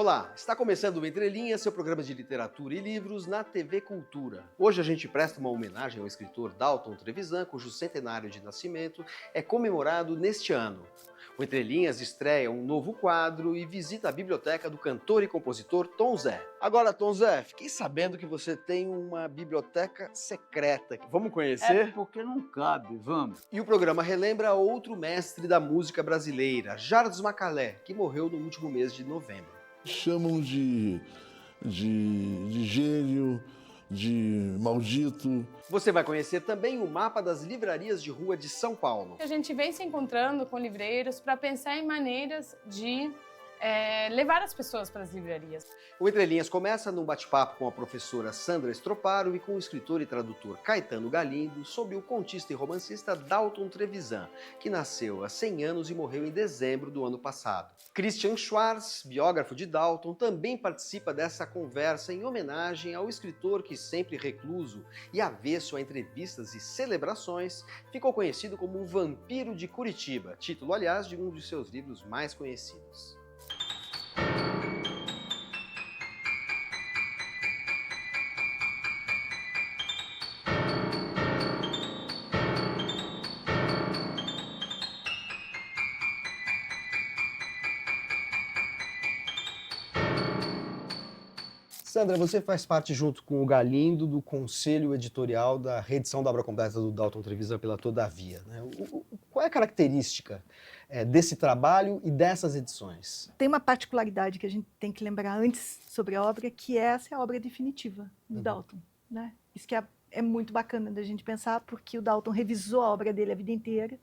Olá, está começando o Entre Linhas, seu programa de literatura e livros na TV Cultura. Hoje a gente presta uma homenagem ao escritor Dalton Trevisan, cujo centenário de nascimento é comemorado neste ano. O Entre Linhas estreia um novo quadro e visita a biblioteca do cantor e compositor Tom Zé. Agora, Tom Zé, fiquei sabendo que você tem uma biblioteca secreta. Vamos conhecer? É porque não cabe, vamos. E o programa relembra outro mestre da música brasileira, Jardim Macalé, que morreu no último mês de novembro. Chamam de gênio, de maldito. Você vai conhecer também o mapa das livrarias de rua de São Paulo. A gente vem se encontrando com livreiros para pensar em maneiras de levar as pessoas para as livrarias. O Entre Linhas começa num bate-papo com a professora Sandra Estroparo e com o escritor e tradutor Caetano Galindo sobre o contista e romancista Dalton Trevisan, que nasceu há 100 anos e morreu em dezembro do ano passado. Christian Schwarz, biógrafo de Dalton, também participa dessa conversa em homenagem ao escritor que, sempre recluso e avesso a entrevistas e celebrações, ficou conhecido como o Vampiro de Curitiba, título, aliás, de um de seus livros mais conhecidos. Sandra, você faz parte, junto com o Galindo, do conselho editorial da reedição da obra completa do Dalton Trevisan pela Todavia, né? Qual é a característica desse trabalho e dessas edições? Tem uma particularidade que a gente tem que lembrar antes sobre a obra, que essa é a obra definitiva do Dalton, né? Isso que é muito bacana da gente pensar, porque o Dalton revisou a obra dele a vida inteira.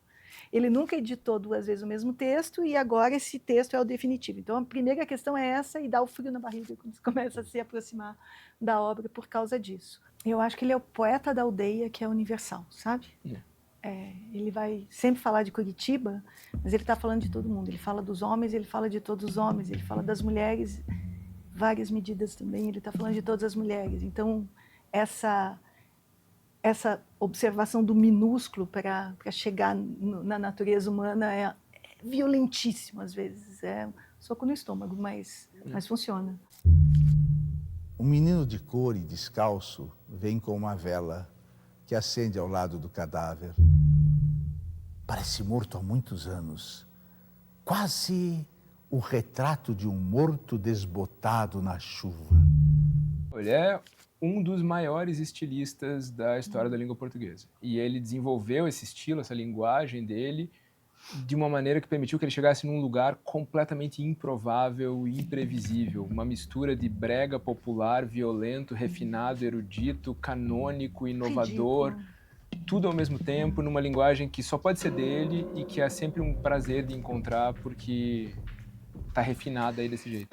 Ele nunca editou 2 vezes o mesmo texto e agora esse texto é o definitivo. Então a primeira questão é essa, e dá o frio na barriga quando você começa a se aproximar da obra por causa disso. Eu acho que ele é o poeta da aldeia que é universal, sabe? Ele vai sempre falar de Curitiba, mas ele está falando de todo mundo. Ele fala dos homens, ele fala de todos os homens, ele fala das mulheres, várias medidas também, ele está falando de todas as mulheres. Então essa observação do minúsculo para chegar na natureza humana é violentíssimo às vezes, é soco no estômago, mas funciona. Um menino de cor e descalço vem com uma vela que acende ao lado do cadáver. Parece morto há muitos anos, quase o retrato de um morto desbotado na chuva. Ele é um dos maiores estilistas da história da língua portuguesa. E ele desenvolveu esse estilo, essa linguagem dele, de uma maneira que permitiu que ele chegasse num lugar completamente improvável e imprevisível. Uma mistura de brega popular, violento, refinado, erudito, canônico, inovador. Ridículo. Tudo ao mesmo tempo, numa linguagem que só pode ser dele e que é sempre um prazer de encontrar porque tá refinada aí desse jeito.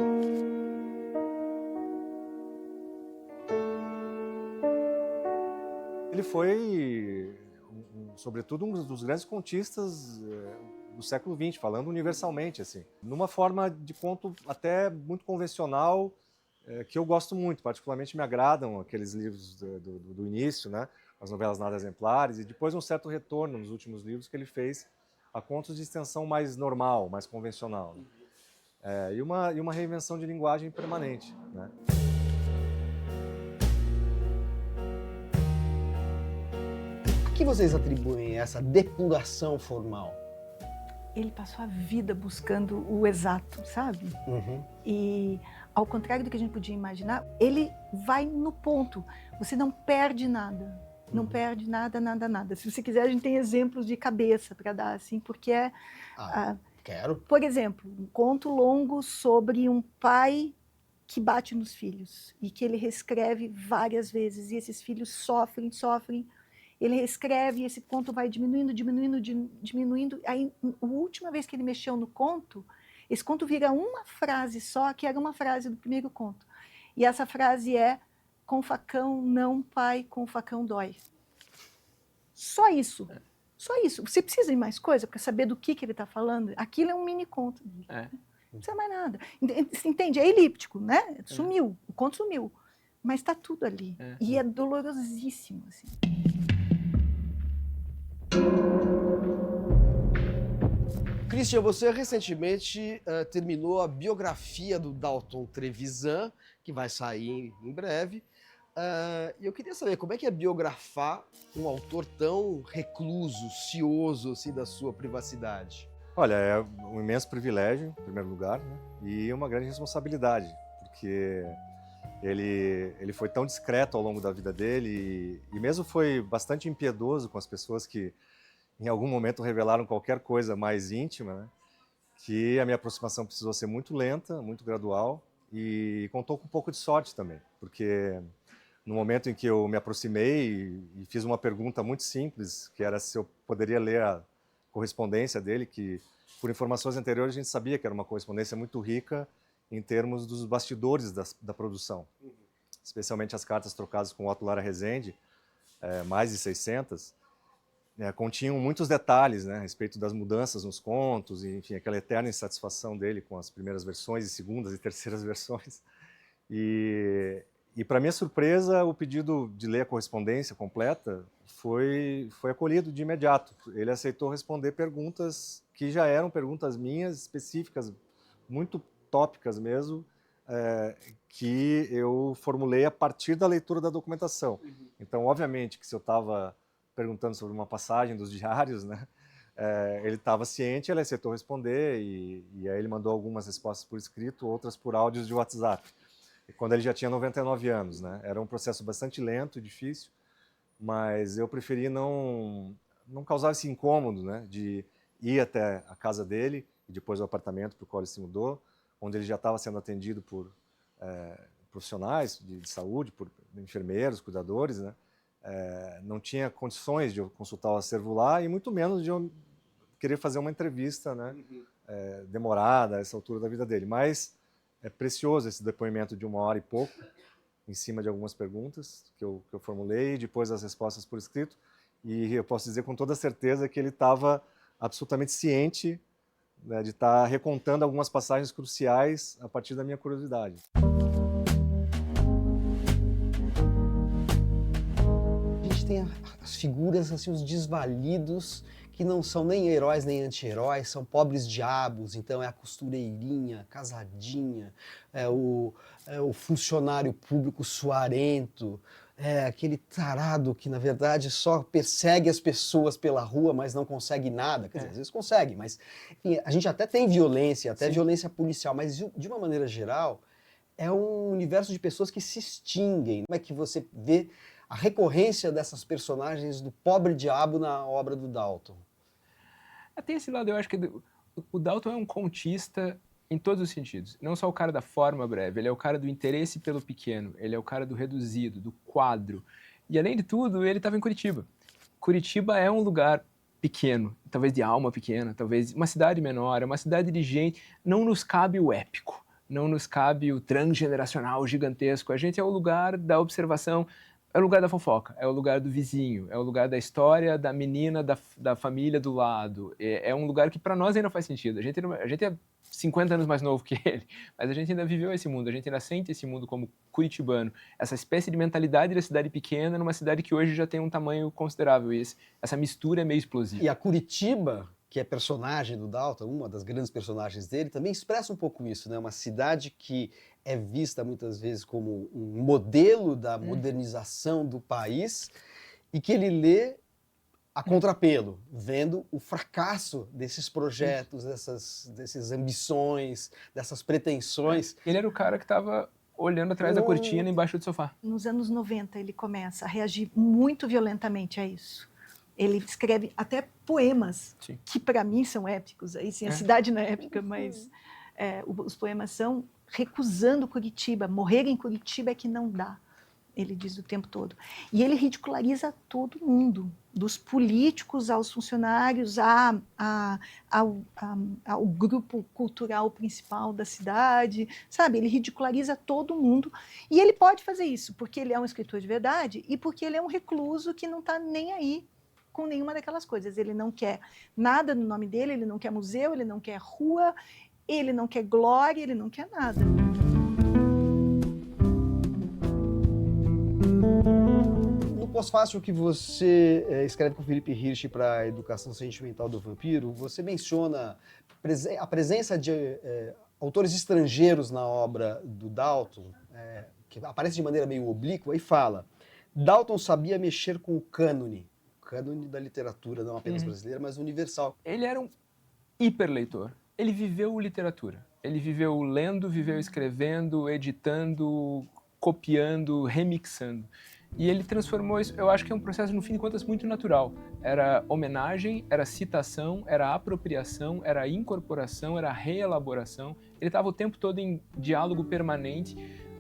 Ele foi, sobretudo, um dos grandes contistas do século XX, falando universalmente, assim. Numa forma de conto até muito convencional, que eu gosto muito, particularmente me agradam aqueles livros do início, né? As novelas Nada Exemplares, e depois um certo retorno nos últimos livros que ele fez a contos de extensão mais normal, mais convencional, né? E uma reinvenção de linguagem permanente, né? A que vocês atribuem essa depuração formal? Ele passou a vida buscando o exato, sabe? E, ao contrário do que a gente podia imaginar, ele vai no ponto. Você não perde nada. Não perde nada, nada, nada. Se você quiser, a gente tem exemplos de cabeça para dar, assim, porque Quero. Por exemplo, um conto longo sobre um pai que bate nos filhos e que ele reescreve várias vezes, e esses filhos sofrem. Ele reescreve e esse conto vai diminuindo. Aí, a última vez que ele mexeu no conto, esse conto vira uma frase só, que era uma frase do primeiro conto. E essa frase é: com facão não, pai, com facão dói. Só isso. Só isso. Você precisa de mais coisa para saber do que ele está falando? Aquilo é um mini conto. Não precisa mais nada. Você entende? É elíptico, né? Sumiu. O conto sumiu. Mas está tudo ali. E é dolorosíssimo, assim. Christian, você recentemente terminou a biografia do Dalton Trevisan, que vai sair em breve. E eu queria saber como é que é biografar um autor tão recluso, cioso assim, da sua privacidade. Olha, é um imenso privilégio, em primeiro lugar, né? E uma grande responsabilidade, porque ele foi tão discreto ao longo da vida dele e mesmo foi bastante impiedoso com as pessoas que em algum momento revelaram qualquer coisa mais íntima, né? Que a minha aproximação precisou ser muito lenta, muito gradual e contou com um pouco de sorte também, porque no momento em que eu me aproximei e fiz uma pergunta muito simples, que era se eu poderia ler a correspondência dele, que por informações anteriores a gente sabia que era uma correspondência muito rica em termos dos bastidores da produção, especialmente as cartas trocadas com Otto Lara Rezende, mais de 600, continham muitos detalhes, né, a respeito das mudanças nos contos, e, enfim, aquela eterna insatisfação dele com as primeiras versões e segundas e terceiras versões. E para minha surpresa, o pedido de ler a correspondência completa foi acolhido de imediato. Ele aceitou responder perguntas que já eram perguntas minhas, específicas, muito tópicas mesmo, que eu formulei a partir da leitura da documentação. Então, obviamente, que se eu estava perguntando sobre uma passagem dos diários, né, ele estava ciente, ele aceitou responder, e aí ele mandou algumas respostas por escrito, outras por áudios de WhatsApp. Quando ele já tinha 99 anos, né? Era um processo bastante lento e difícil, mas eu preferi não causar esse incômodo, né? De ir até a casa dele e depois o apartamento para o qual ele se mudou, onde ele já estava sendo atendido por profissionais de saúde, por enfermeiros, cuidadores, né? Não tinha condições de eu consultar o acervo lá e muito menos de eu querer fazer uma entrevista, né? Demorada a essa altura da vida dele, mas é precioso esse depoimento de 1 hora e pouco, em cima de algumas perguntas que eu formulei, e depois as respostas por escrito. E eu posso dizer com toda certeza que ele estava absolutamente ciente, né, de estar recontando algumas passagens cruciais a partir da minha curiosidade. A gente tem as figuras, assim, os desvalidos, que não são nem heróis nem anti-heróis, são pobres diabos. Então é a costureirinha, casadinha, o funcionário público suarento, aquele tarado que, na verdade, só persegue as pessoas pela rua, mas não consegue nada. Quer dizer, às vezes consegue, mas enfim, a gente até tem violência, até violência policial, mas de uma maneira geral, é um universo de pessoas que se extinguem. Como é que você vê a recorrência dessas personagens do pobre diabo na obra do Dalton? Tem esse lado, eu acho que o Dalton é um contista em todos os sentidos. Não só o cara da forma breve, ele é o cara do interesse pelo pequeno, ele é o cara do reduzido, do quadro. E além de tudo, ele estava em Curitiba. Curitiba é um lugar pequeno, talvez de alma pequena, talvez uma cidade menor, é uma cidade de gente. Não nos cabe o épico, não nos cabe o transgeneracional gigantesco. A gente é o lugar da observação. É o lugar da fofoca, é o lugar do vizinho, é o lugar da história da menina da família do lado. É um lugar que para nós ainda faz sentido. A gente é 50 anos mais novo que ele, mas a gente ainda viveu esse mundo, a gente ainda sente esse mundo como curitibano. Essa espécie de mentalidade da cidade pequena numa cidade que hoje já tem um tamanho considerável. E essa mistura é meio explosiva. E a Curitiba, que é personagem do Dalton, uma das grandes personagens dele, também expressa um pouco isso, né? Uma cidade que é vista muitas vezes como um modelo da modernização do país e que ele lê a contrapelo, vendo o fracasso desses projetos, dessas ambições, dessas pretensões. Ele era o cara que estava olhando atrás da cortina embaixo do sofá. Nos anos 90 ele começa a reagir muito violentamente a isso. Ele escreve até poemas, Sim. que para mim são épicos. Aí sim, a cidade não é épica, mas os poemas são recusando Curitiba. Morrer em Curitiba é que não dá, ele diz o tempo todo. E ele ridiculariza todo mundo, dos políticos aos funcionários, ao grupo cultural principal da cidade, sabe? Ele ridiculariza todo mundo. E ele pode fazer isso porque ele é um escritor de verdade e porque ele é um recluso que não está nem aí com nenhuma daquelas coisas. Ele não quer nada no nome dele, ele não quer museu, ele não quer rua, ele não quer glória, ele não quer nada. No pós-fácil que você escreve com o Felipe Hirsch para a Educação Sentimental do Vampiro, você menciona a presença de autores estrangeiros na obra do Dalton, que aparece de maneira meio oblíqua, e fala: Dalton sabia mexer com o cânone da literatura, não apenas brasileira, mas universal. Ele era um hiperleitor. Ele viveu literatura. Ele viveu lendo, viveu escrevendo, editando, copiando, remixando. E ele transformou isso, eu acho que é um processo, no fim de contas, muito natural. Era homenagem, era citação, era apropriação, era incorporação, era reelaboração. Ele estava o tempo todo em diálogo permanente,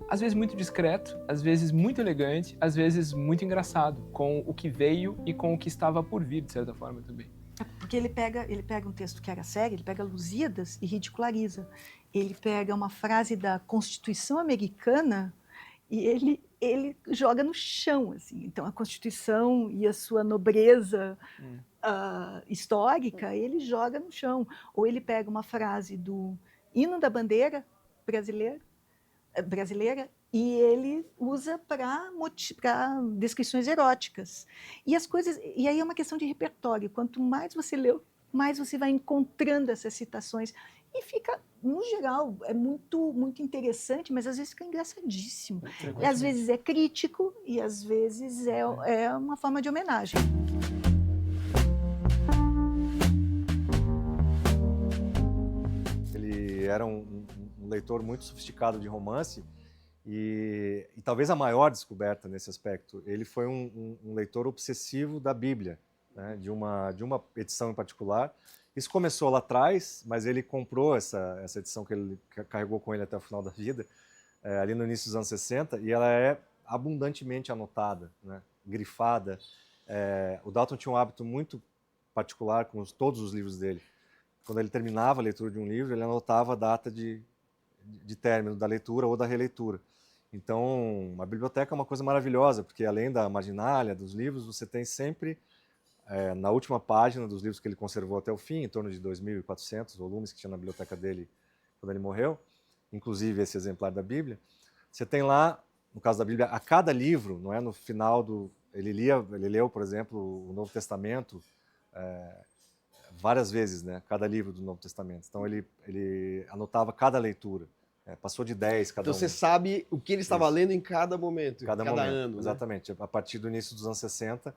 às vezes muito discreto, às vezes muito elegante, às vezes muito engraçado, com o que veio e com o que estava por vir, de certa forma, também. Porque ele pega um texto que era sério, ele pega Lusíadas e ridiculariza. Ele pega uma frase da Constituição Americana e ele joga no chão, assim. Então, a Constituição e a sua nobreza histórica, ele joga no chão. Ou ele pega uma frase do hino da bandeira brasileira e ele usa para descrições eróticas. E aí é uma questão de repertório. Quanto mais você lê, mais você vai encontrando essas citações. E fica, no geral, é muito, muito interessante, mas às vezes fica engraçadíssimo. E às vezes é crítico e às vezes é uma forma de homenagem. Ele era um leitor muito sofisticado de romance e talvez a maior descoberta nesse aspecto. Ele foi um leitor obsessivo da Bíblia, né, de uma edição em particular. Isso começou lá atrás, mas ele comprou essa edição que ele carregou com ele até o final da vida, ali no início dos anos 60, e ela é abundantemente anotada, né, grifada. O Dalton tinha um hábito muito particular com todos os livros dele. Quando ele terminava a leitura de um livro, ele anotava a data de término da leitura ou da releitura. Então, a biblioteca é uma coisa maravilhosa, porque além da marginalia, dos livros, você tem sempre, na última página dos livros que ele conservou até o fim, em torno de 2.400 volumes que tinha na biblioteca dele quando ele morreu, inclusive esse exemplar da Bíblia, você tem lá, no caso da Bíblia, a cada livro, não é no final do... Ele leu, por exemplo, o Novo Testamento várias vezes, né? Cada livro do Novo Testamento. Então ele anotava cada leitura. Passou de 10 cada Então um. você sabe o que ele estava lendo em cada momento, Cada cada momento, ano. exatamente. A partir do início dos anos 60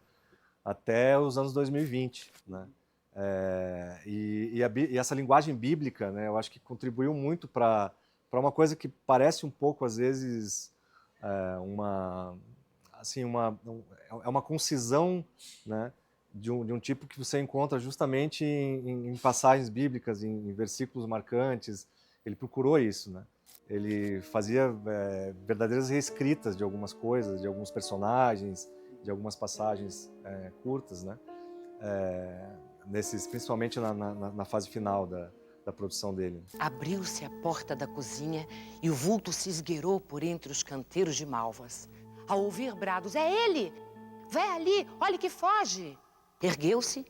até os anos 2020. Né? E essa linguagem bíblica, né, eu acho que contribuiu muito para uma coisa que parece um pouco, às vezes, uma concisão, né, de um tipo que você encontra justamente em passagens bíblicas, em versículos marcantes. Ele procurou isso, né? Ele fazia verdadeiras reescritas de algumas coisas, de alguns personagens, de algumas passagens curtas, né? Principalmente na fase final da produção dele. Abriu-se a porta da cozinha e o vulto se esgueirou por entre os canteiros de malvas. Ao ouvir brados, é ele! Vai ali, olhe que foge! Ergueu-se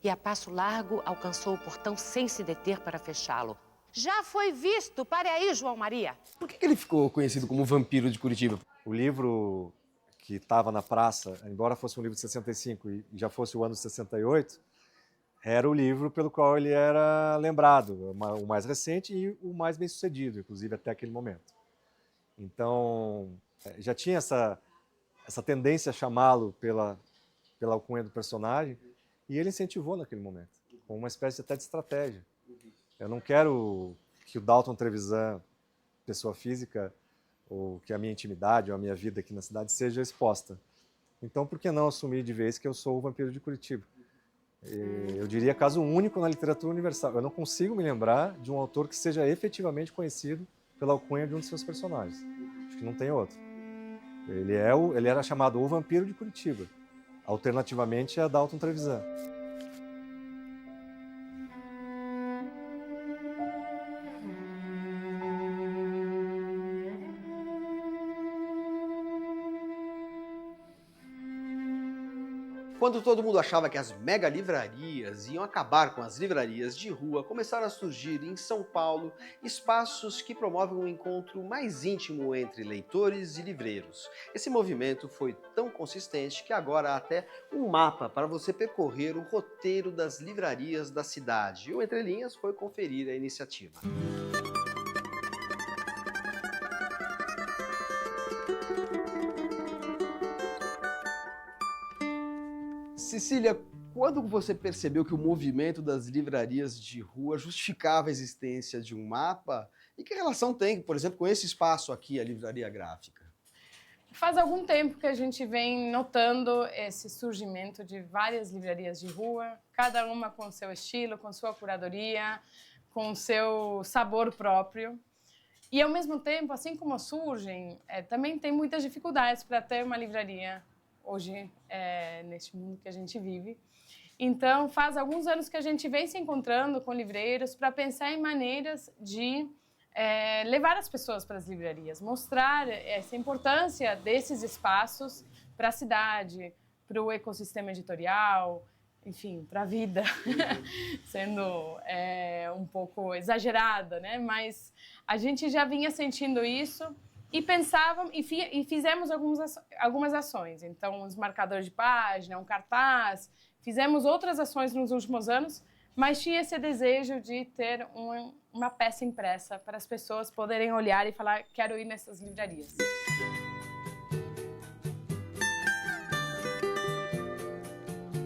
e a passo largo alcançou o portão sem se deter para fechá-lo. Já foi visto, pare aí, João Maria. Por que ele ficou conhecido como Vampiro de Curitiba? O livro que estava na praça, embora fosse um livro de 65 e já fosse o ano de 68, era o livro pelo qual ele era lembrado, o mais recente e o mais bem-sucedido, inclusive até aquele momento. Então, já tinha essa tendência a chamá-lo pela alcunha do personagem, e ele incentivou naquele momento, com uma espécie até de estratégia. Eu não quero que o Dalton Trevisan, pessoa física, ou que a minha intimidade ou a minha vida aqui na cidade seja exposta. Então, por que não assumir de vez que eu sou o Vampiro de Curitiba? Eu diria caso único na literatura universal. Eu não consigo me lembrar de um autor que seja efetivamente conhecido pela alcunha de um de seus personagens. Acho que não tem outro. Ele era chamado o Vampiro de Curitiba, alternativamente a Dalton Trevisan. Quando todo mundo achava que as mega livrarias iam acabar com as livrarias de rua, começaram a surgir em São Paulo espaços que promovem um encontro mais íntimo entre leitores e livreiros. Esse movimento foi tão consistente que agora há até um mapa para você percorrer o roteiro das livrarias da cidade. E o Entre Linhas foi conferir a iniciativa. Cecília, quando você percebeu que o movimento das livrarias de rua justificava a existência de um mapa? E que relação tem, por exemplo, com esse espaço aqui, a Livraria Gráfica? Faz algum tempo que a gente vem notando esse surgimento de várias livrarias de rua, cada uma com seu estilo, com sua curadoria, com seu sabor próprio. E, ao mesmo tempo, assim como surgem, também tem muitas dificuldades para ter uma livraria hoje, neste mundo que a gente vive. Então, faz alguns anos que a gente vem se encontrando com livreiros para pensar em maneiras de levar as pessoas para as livrarias, mostrar essa importância desses espaços para a cidade, para o ecossistema editorial, enfim, para a vida, sendo um pouco exagerada, né? Mas a gente já vinha sentindo isso e pensávamos e fizemos algumas ações. Então, os marcadores de página, um cartaz, fizemos outras ações nos últimos anos, mas tinha esse desejo de ter uma peça impressa para as pessoas poderem olhar e falar, quero ir nessas livrarias.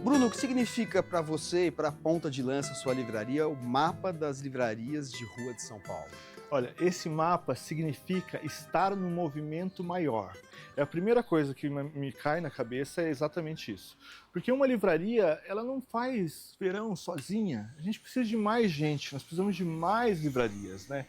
Bruno, o que significa para você e para a Ponta de Lança, sua livraria, o mapa das livrarias de rua de São Paulo? Olha, esse mapa significa estar num movimento maior. A primeira coisa que me cai na cabeça é exatamente isso. Porque uma livraria, ela não faz verão sozinha. A gente precisa de mais gente, nós precisamos de mais livrarias, né?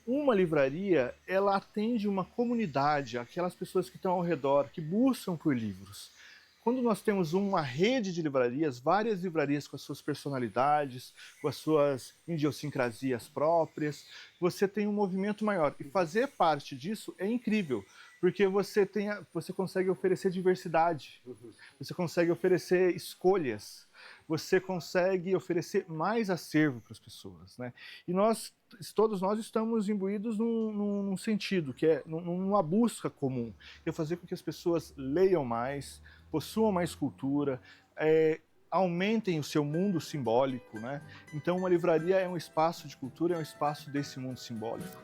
Uma livraria, ela atende uma comunidade, aquelas pessoas que estão ao redor, que buscam por livros. Quando nós temos uma rede de livrarias, várias livrarias com as suas personalidades, com as suas idiosincrasias próprias, você tem um movimento maior. E fazer parte disso é incrível, porque você consegue oferecer diversidade, você consegue oferecer escolhas, você consegue oferecer mais acervo para as pessoas, né? E todos nós estamos imbuídos num sentido, que é numa busca comum, que é fazer com que as pessoas leiam mais, possuam mais cultura, aumentem o seu mundo simbólico, né? Então, uma livraria é um espaço de cultura, é um espaço desse mundo simbólico.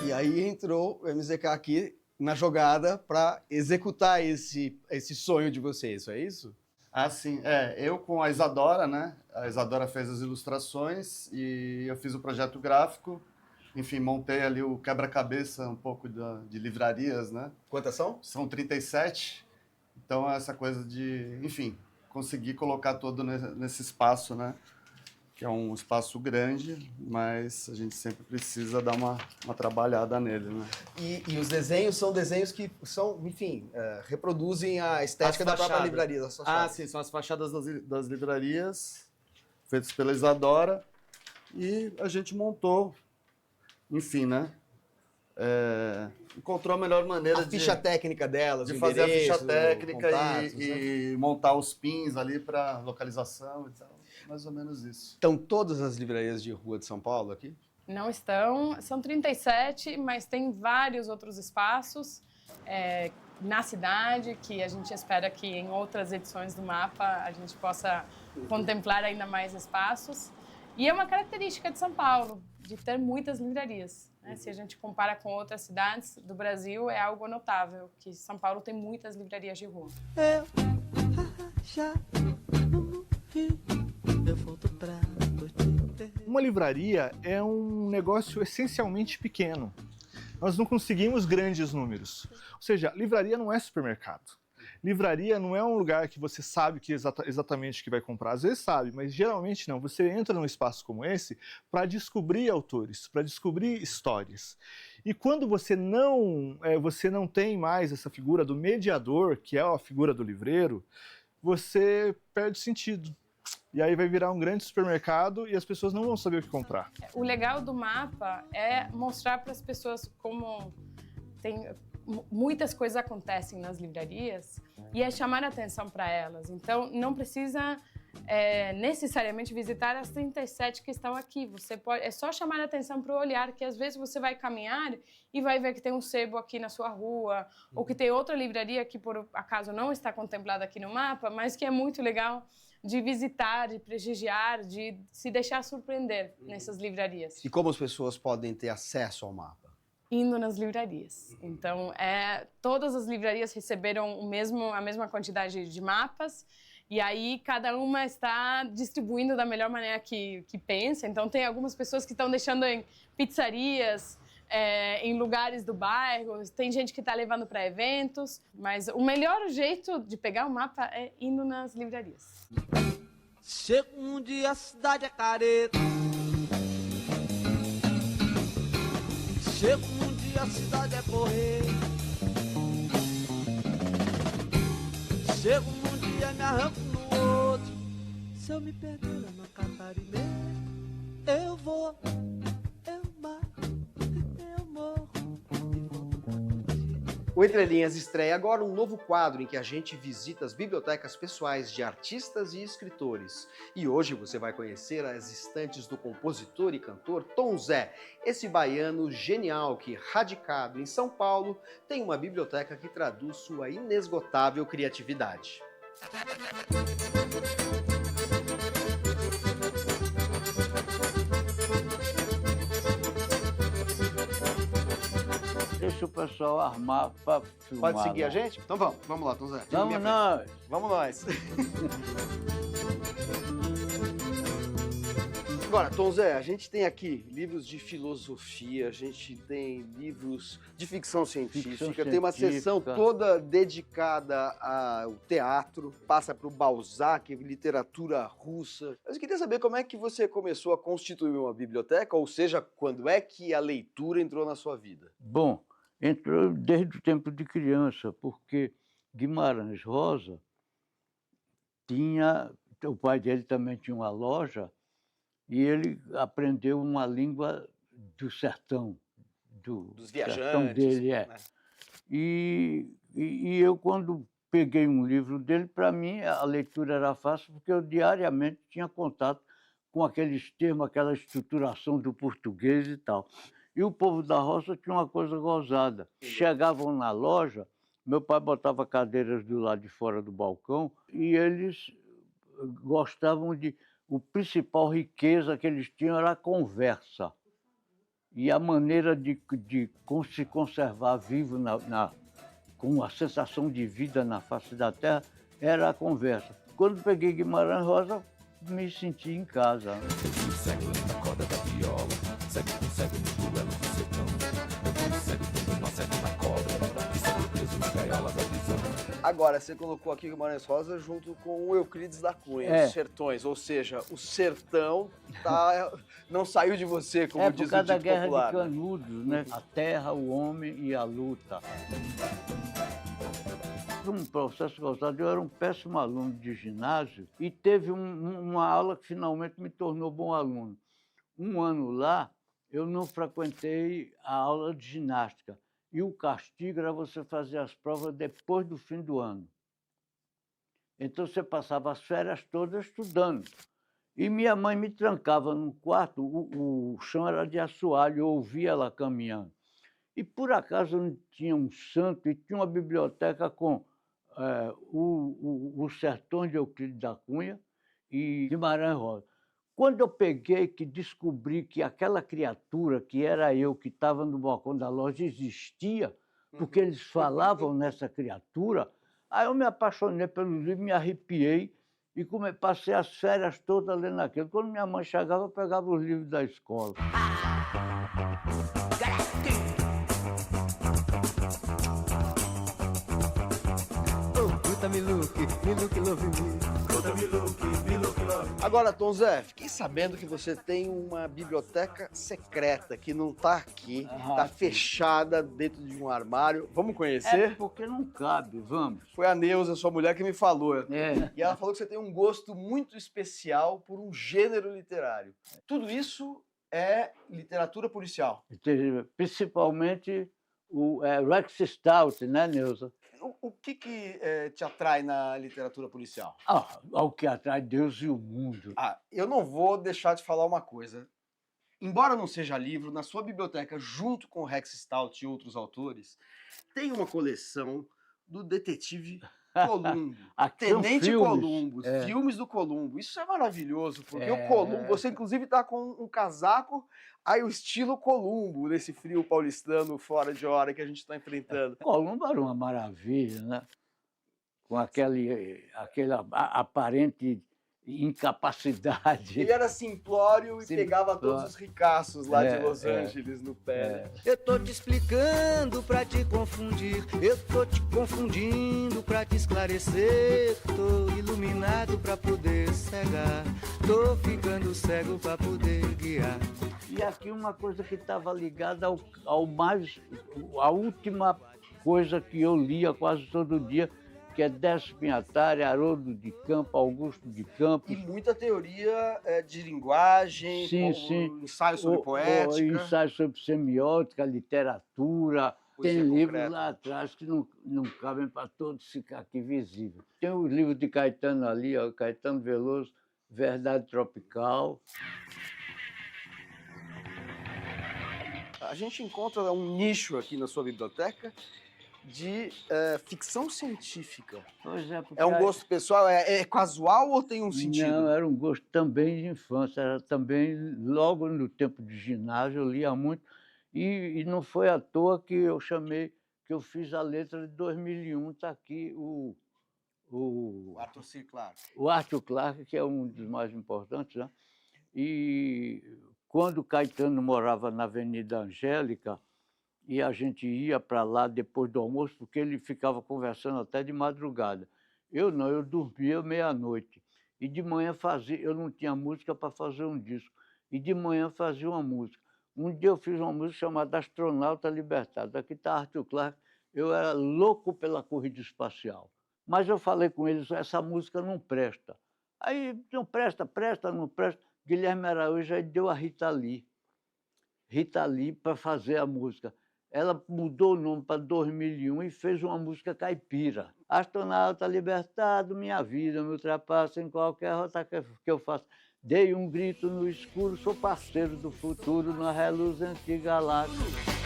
E aí entrou o MZK aqui na jogada para executar esse sonho de vocês, é isso? Ah, sim. Eu com a Isadora, né? A Isadora fez as ilustrações e eu fiz o projeto gráfico. Enfim, montei ali o quebra-cabeça um pouco de livrarias, né? Quantas são? São 37. Então, essa coisa de, enfim, conseguir colocar todo nesse espaço, né? Que é um espaço grande, mas a gente sempre precisa dar uma trabalhada nele, né? E os desenhos são desenhos que são, enfim, reproduzem a estética da própria livraria. Sim, são as fachadas das livrarias, feitas pela Isadora, e a gente montou, enfim, né? Encontrou a melhor maneira a ficha técnica delas, de fazer a ficha técnica contatos, e montar os pins ali para localização e tal. Mais ou menos isso. Estão todas as livrarias de rua de São Paulo aqui? Não estão, são 37, mas tem vários outros espaços na cidade que a gente espera que em outras edições do mapa a gente possa contemplar ainda mais espaços. E é uma característica de São Paulo, de ter muitas livrarias, né? Se a gente compara com outras cidades do Brasil, é algo notável, que São Paulo tem muitas livrarias de rua. Uma livraria é um negócio essencialmente pequeno. Nós não conseguimos grandes números. Ou seja, livraria não é supermercado. Livraria não é um lugar que você sabe que exatamente o que vai comprar. Às vezes sabe, mas geralmente não. Você entra num espaço como esse para descobrir autores, para descobrir histórias. E quando você não tem mais essa figura do mediador, que é a figura do livreiro, você perde sentido. E aí vai virar um grande supermercado e as pessoas não vão saber o que comprar. O legal do mapa é mostrar para as pessoas como muitas coisas acontecem nas livrarias e é chamar a atenção para elas. Então, não precisa necessariamente visitar as 37 que estão aqui. É só chamar a atenção para o olhar, que às vezes você vai caminhar e vai ver que tem um sebo aqui na sua rua, ou que tem outra livraria que por acaso não está contemplada aqui no mapa, mas que é muito legal de visitar, de prestigiar, de se deixar surpreender nessas livrarias. E como as pessoas podem ter acesso ao mapa? Indo nas livrarias. Então, todas as livrarias receberam a mesma quantidade de mapas, e aí cada uma está distribuindo da melhor maneira que pensa. Então, tem algumas pessoas que estão deixando em pizzarias, em lugares do bairro, tem gente que está levando para eventos, mas o melhor jeito de pegar o mapa é indo nas livrarias. Chega um dia, a cidade é careta. Chega um dia, a cidade é correr. Chega um dia, me arranco no outro. Se eu me perder na Catarina, eu vou, eu mato, eu morro. O Entre Linhas estreia agora um novo quadro em que a gente visita as bibliotecas pessoais de artistas e escritores. E hoje você vai conhecer as estantes do compositor e cantor Tom Zé, esse baiano genial que, radicado em São Paulo, tem uma biblioteca que traduz sua inesgotável criatividade. Deixa o pessoal armar para filmar. Pode seguir lá. a gente? Então vamos lá, Tom Zé. Vamos nós! Vamos nós! Agora, Tom Zé, a gente tem aqui livros de filosofia, a gente tem livros de ficção científica, tem uma seção toda dedicada ao teatro, passa para o Balzac, literatura russa. Mas eu queria saber como é que você começou a constituir uma biblioteca, ou seja, quando é que a leitura entrou na sua vida? Bom, entrou desde o tempo de criança, porque Guimarães Rosa o pai dele também tinha uma loja, e ele aprendeu uma língua do sertão, dos viajantes, sertão dele, né? E eu, quando peguei um livro dele, para mim a leitura era fácil, porque eu diariamente tinha contato com aqueles termos, aquela estruturação do português e tal. E o povo da roça tinha uma coisa gozada. Chegavam na loja, meu pai botava cadeiras do lado de fora do balcão, e eles gostavam de... A principal riqueza que eles tinham era a conversa. E a maneira de se conservar vivo com a sensação de vida na face da terra era a conversa. Quando peguei Guimarães Rosa, me senti em casa. Agora, você colocou aqui Guimarães Rosa junto com o Euclides da Cunha, os sertões, ou seja, o sertão não saiu de você, como diz o por causa dito da Guerra popular. de Canudos, né? A terra, o homem e a luta. Um processo gozado, eu era um péssimo aluno de ginásio e teve uma aula que finalmente me tornou bom aluno. Um ano lá, eu não frequentei a aula de ginástica. E o castigo era você fazer as provas depois do fim do ano. Então, você passava as férias todas estudando. E minha mãe me trancava num quarto, o chão era de assoalho, eu ouvia ela caminhando. E, por acaso, não tinha um santo e tinha uma biblioteca com os sertões de Euclides da Cunha e Guimarães Rosa. Quando eu peguei, que descobri que aquela criatura, que era eu, que estava no balcão da loja, existia, porque eles falavam nessa criatura, aí eu me apaixonei pelo livro, me arrepiei e passei as férias todas lendo aquilo. Quando minha mãe chegava, eu pegava os livros da escola. Agora, Tom Zé, fiquei sabendo que você tem uma biblioteca secreta que não está aqui, está fechada dentro de um armário. Vamos conhecer? É porque não cabe, vamos. Foi a Neuza, sua mulher, que me falou. É. E ela falou que você tem um gosto muito especial por um gênero literário. Tudo isso é literatura policial. Principalmente o Rex Stout, né, Neuza? O que te atrai na literatura policial? Ao que atrai Deus e o mundo. Eu não vou deixar de falar uma coisa. Embora não seja livro, na sua biblioteca, junto com Rex Stout e outros autores, tem uma coleção do detetive Columbo, Tenente filmes. Columbo, filmes do Columbo. Isso é maravilhoso, porque o Columbo, você inclusive está com um casaco, aí o estilo Columbo, nesse frio paulistano fora de hora que a gente está enfrentando. Columbo era uma maravilha, né? Com aquele aparente incapacidade. Ele era simplório e pegava todos os ricaços lá de Los Angeles no pé. Eu tô te explicando pra te confundir, eu tô te confundindo pra te esclarecer. Tô iluminado pra poder cegar, tô ficando cego pra poder guiar. E aqui uma coisa que estava ligada à última coisa que eu lia quase todo dia, que é Décio Pinhatari, Haroldo de Campos, Augusto de Campos. E muita teoria de linguagem, ensaio sobre poética. Ensaio sobre semiótica, literatura. Tem livros lá atrás que não cabem para todos ficar aqui visível. Tem o livro de Caetano ali, ó, Caetano Veloso, Verdade Tropical. A gente encontra um nicho aqui na sua biblioteca de ficção científica. Pois é um gosto pessoal? É casual ou tem um sentido? Não, era um gosto também de infância. Era também, logo no tempo de ginásio, eu lia muito. E não foi à toa que eu fiz a letra de 2001. Está aqui o Arthur C. Clarke. O Arthur Clarke, que é um dos mais importantes, né? E quando Caetano morava na Avenida Angélica, e a gente ia para lá depois do almoço, porque ele ficava conversando até de madrugada. Eu não, eu dormia meia-noite. E de manhã eu não tinha música para fazer um disco. E de manhã fazia uma música. Um dia eu fiz uma música chamada Astronauta Libertado. Aqui está Arthur Clarke. Eu era louco pela corrida espacial. Mas eu falei com eles, essa música não presta. Aí, não presta. Guilherme Araújo aí deu a Rita Lee para fazer a música. Ela mudou o nome para 2001 e fez uma música caipira. Astronauta libertado, minha vida me ultrapassa em qualquer rota que eu faça. Dei um grito no escuro, sou parceiro do futuro na reluzente galáxia.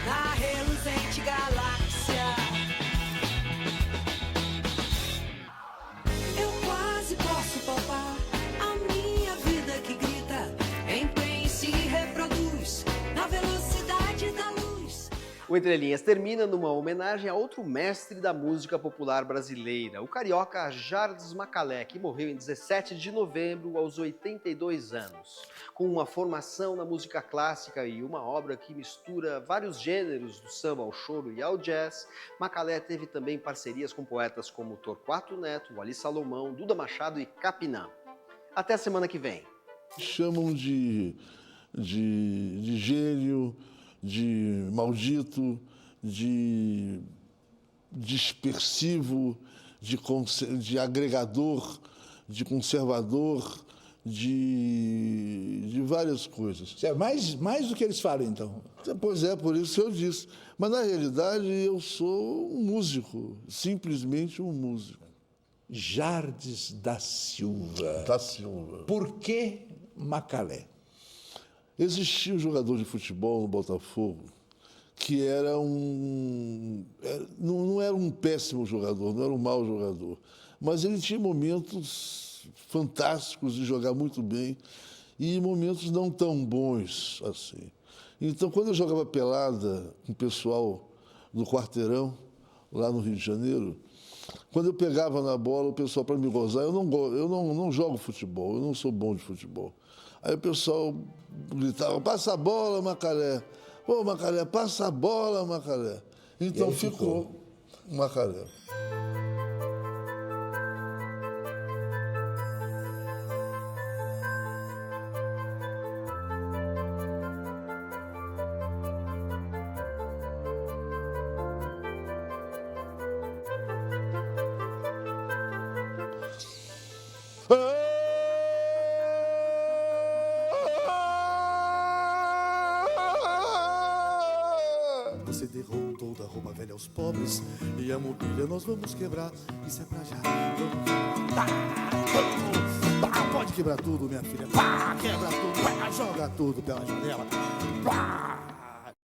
Na reluzente galáxia. Eu quase posso palpar a minha vida que grita, empenha e se reproduz na velocidade da luz. O Entre Linhas termina numa homenagem a outro mestre da música popular brasileira, o carioca Jardes Macalé, que morreu em 17 de novembro aos 82 anos. Com uma formação na música clássica e uma obra que mistura vários gêneros, do samba ao choro e ao jazz, Macalé teve também parcerias com poetas como Torquato Neto, Ali Salomão, Duda Machado e Capinã. Até a semana que vem. Chamam de gênio, de maldito, de dispersivo, de agregador, de conservador, de várias coisas. É mais do que eles falam, então? Pois é, por isso eu disse. Mas, na realidade, eu sou um músico, simplesmente um músico. Jardes da Silva. Da Silva. Por que Macalé? Existia um jogador de futebol no Botafogo que era não era um péssimo jogador, não era um mau jogador, mas ele tinha momentos fantásticos de jogar muito bem e momentos não tão bons assim. Então, quando eu jogava pelada com o pessoal do Quarteirão, lá no Rio de Janeiro, quando eu pegava na bola, o pessoal, para me gozar, eu não jogo futebol, eu não sou bom de futebol. Aí o pessoal gritava, passa a bola, Macalé. Ô, Macalé, passa a bola, Macalé. Então ficou Macalé. Você derrotou da Roma velha aos pobres, e a mobília nós vamos quebrar. Isso é pra já, vamos quebrar. Pode quebrar tudo, minha filha. Quebra tudo, joga tudo pela janela.